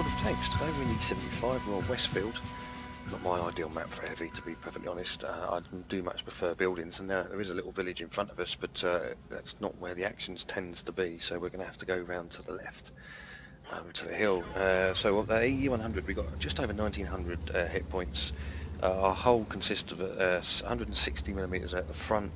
of tanks. Today we're in E-75, we're on Westfield. Not my ideal map for heavy, to be perfectly honest. I do much prefer buildings, and there is a little village in front of us, but that's not where the actions tends to be, so we're going to have to go round to the left, to the hill. So of the E-100 we've got just over 1900 hit points. Our hull consists of 160mm at the front,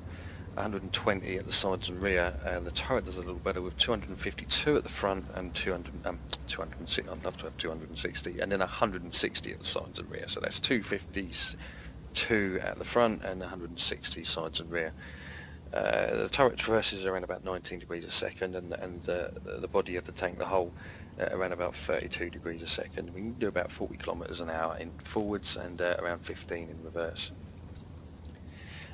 120 at the sides and rear. The turret does a little better with 252 at the front and 260. I'd love to have 260, and then 160 at the sides and rear. So that's 252 at the front and 160 sides and rear. The turret traverses around about 19 degrees a second, and the body of the tank, the hull, around about 32 degrees a second. We can do about 40 kilometers an hour in forwards and around 15 in reverse.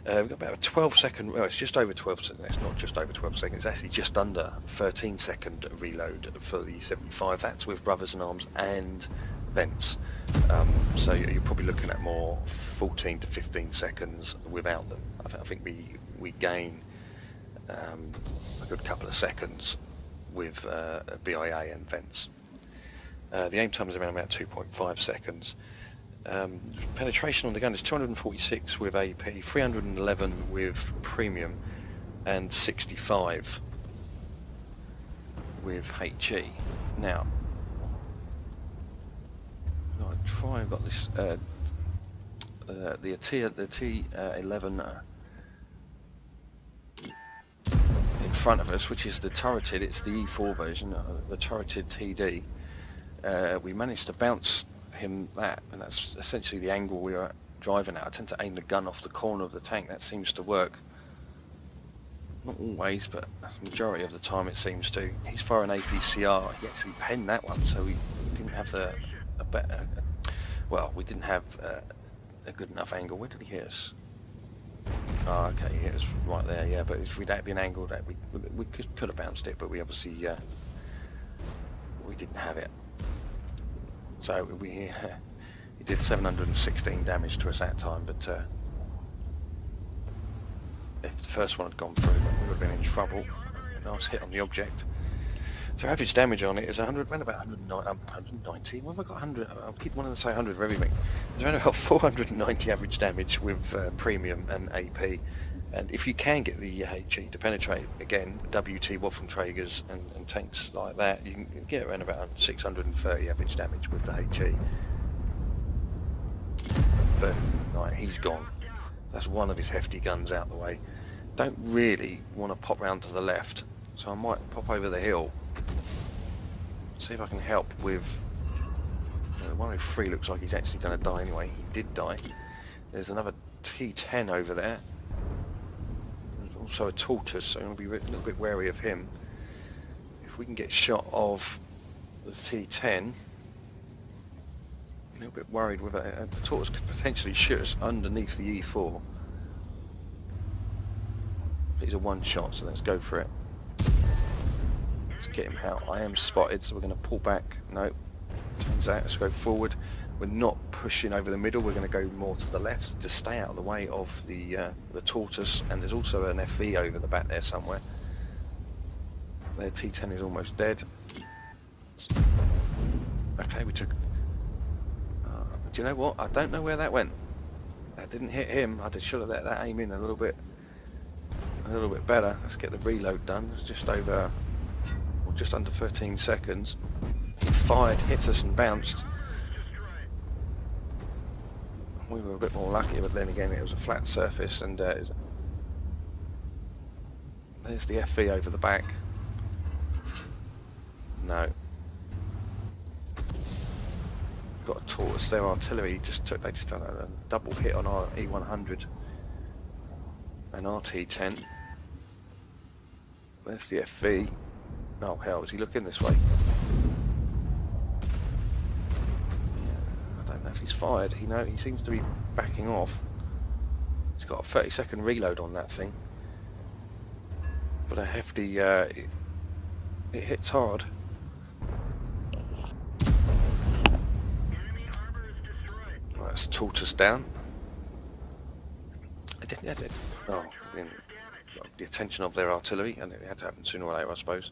We've got about a 12-second, well, it's just over 12 seconds, it's not just over 12 seconds, it's actually just under 13-second reload for the E-75. That's with rubbers and arms and vents. So you're probably looking at more 14 to 15 seconds without them. I think we gain a good couple of seconds with BIA and vents. The aim time is around about 2.5 seconds. Penetration on the gun is 246 with AP, 311 with premium, and 65 with HE. Now, I've got this the T11 in front of us, which is the turreted. It's the E4 version, the turreted TD. We managed to bounce him that, and that's essentially the angle we were driving at. I tend to aim the gun off the corner of the tank. That seems to work. Not always, but majority of the time it seems to. He's firing APCR. He actually penned that one, so we didn't have we didn't have a good enough angle. Where did he hit us? Oh, okay, he hit us right there, yeah, but if we'd been angled at, we could have bounced it, but we obviously we didn't have it. So he did 716 damage to us that time, but if the first one had gone through, then we would have been in trouble. Nice hit on the object. So average damage on it is around about 190. Well, have I got 100? I keep wanting to say 100 for everything. There's around about 490 average damage with premium and AP. And if you can get the HE to penetrate, again, WT Waffentraegers and tanks like that, you can get around about 630 average damage with the HE. But right, he's gone. That's one of his hefty guns out the way. Don't really want to pop round to the left, so I might pop over the hill. See if I can help with... 103 looks like he's actually going to die anyway. He did die. There's another T10 over there. Also a tortoise, so I'm going to be a little bit wary of him. If we can get shot of the T10, a little bit worried with it. The tortoise could potentially shoot us underneath the E4. He's a one shot, so let's go for it. Let's get him out. I am spotted, so we're going to pull back. No, turns out, let's go forward. We're not pushing over the middle, we're going to go more to the left, just stay out of the way of the tortoise, and there's also an FV over the back there somewhere. Their T10 is almost dead. Okay, we took... do you know what? I don't know where that went. That didn't hit him. I should have let that aim in a little bit better. Let's get the reload done. It's just over, or just under 13 seconds. He fired, hit us and bounced. We were a bit more lucky, but then again it was a flat surface, and there's the FV over the back. No. Got a tortoise. Their artillery they just done a double hit on our E100 and our T10. There's the FV. Oh hell, is he looking this way? I don't know if he's fired. He seems to be backing off. He's got a 30-second reload on that thing. But a hefty, it hits hard. Right, that's tortoise down. I didn't. Oh, got the attention of their artillery, and it had to happen sooner or later, I suppose.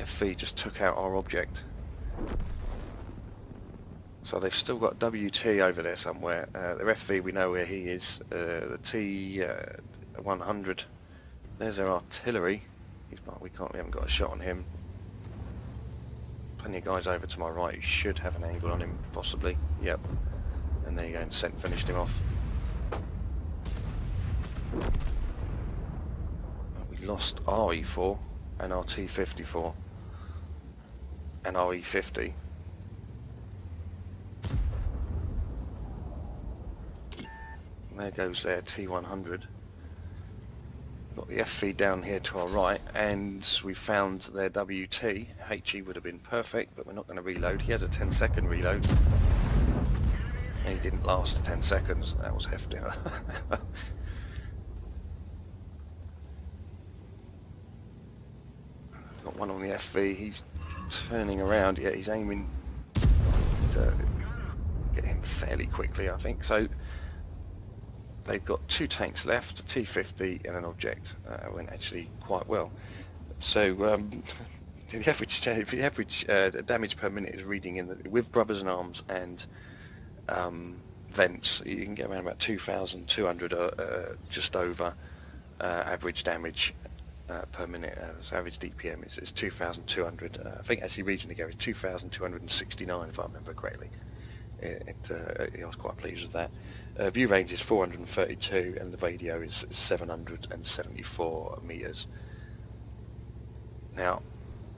FV just took out our object. So they've still got WT over there somewhere. Their FV, we know where he is. The T100, there's their artillery. We haven't got a shot on him. Plenty of guys over to my right who should have an angle on him, possibly. Yep. And there you go, and Sent finished him off. We lost our E4 and our T54 and our E50. And there goes their T100. Got the FV down here to our right, and we found their WT. HE would have been perfect, but we're not going to reload. He has a 10-second reload. And he didn't last 10 seconds. That was hefty. Got one on the FV. He's turning around. Yeah, he's aiming to get him fairly quickly, I think. So they've got 2 tanks left, a T50 and an object. Went actually quite well. So the average damage per minute is reading with Brothers in Arms and vents. You can get around about 2,200, just over average damage per minute. So average DPM is 2,200. I think actually regionally ago is 2,269 if I remember correctly. I was quite pleased with that. View range is 432 and the radio is 774 meters. Now,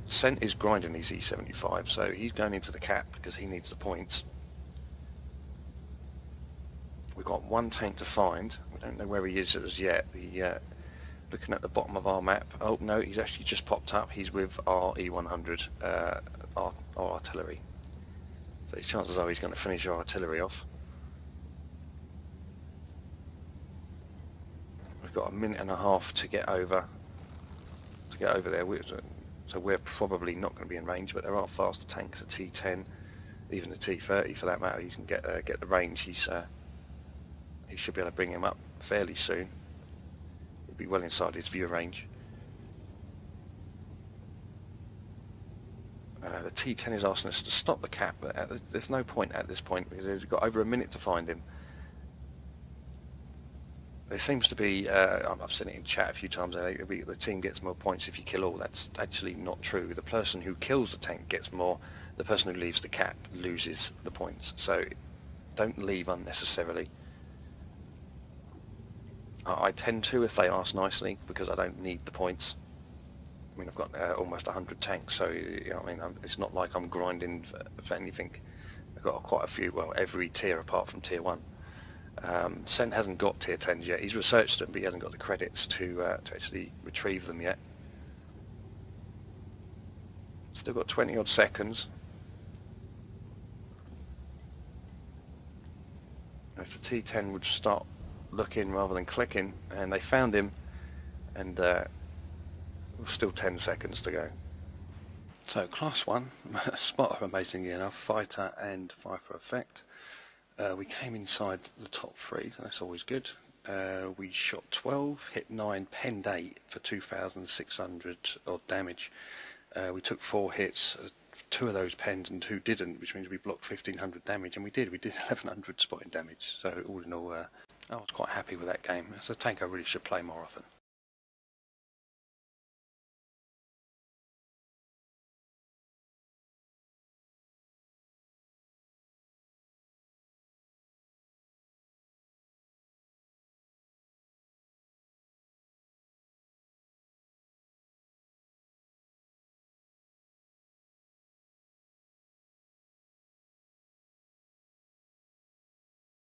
Sent is grinding these E-75, so he's going into the cap because he needs the points. We've got 1 tank to find. We don't know where he is as yet. Looking at the bottom of our map. Oh no, he's actually just popped up. He's with our E100, our artillery. So his chances are he's going to finish our artillery off. We've got a minute and a half to get over there. So we're probably not going to be in range, but there are faster tanks, a T10, even a T30 for that matter. He can get the range. He should be able to bring him up fairly soon. He'll be well inside his view range. The T10 is asking us to stop the cap, but there's no point at this point because we've got over a minute to find him. There seems to be, I've seen it in chat a few times, the team gets more points if you kill all. That's actually not true. The person who kills the tank gets more, the person who leaves the cap loses the points. So don't leave unnecessarily. I tend to if they ask nicely because I don't need the points. I mean, I've got almost 100 tanks, so I mean, it's not like I'm grinding for anything. I've got quite a few, well, every tier apart from tier 1. Sent hasn't got tier 10s yet. He's researched them, but he hasn't got the credits to actually retrieve them yet. Still got 20 odd seconds. If the T10 would start looking rather than clicking, and they found him, and still 10 seconds to go. So class 1, spotter amazingly enough, fighter and fighter effect. We came inside the top 3, so that's always good. We shot 12, hit 9, penned 8 for 2,600 odd damage. We took 4 hits, 2 of those penned and 2 didn't, which means we blocked 1,500 damage, and we did 1,100 spotting damage. So all in all, I was quite happy with that game. It's a tank I really should play more often.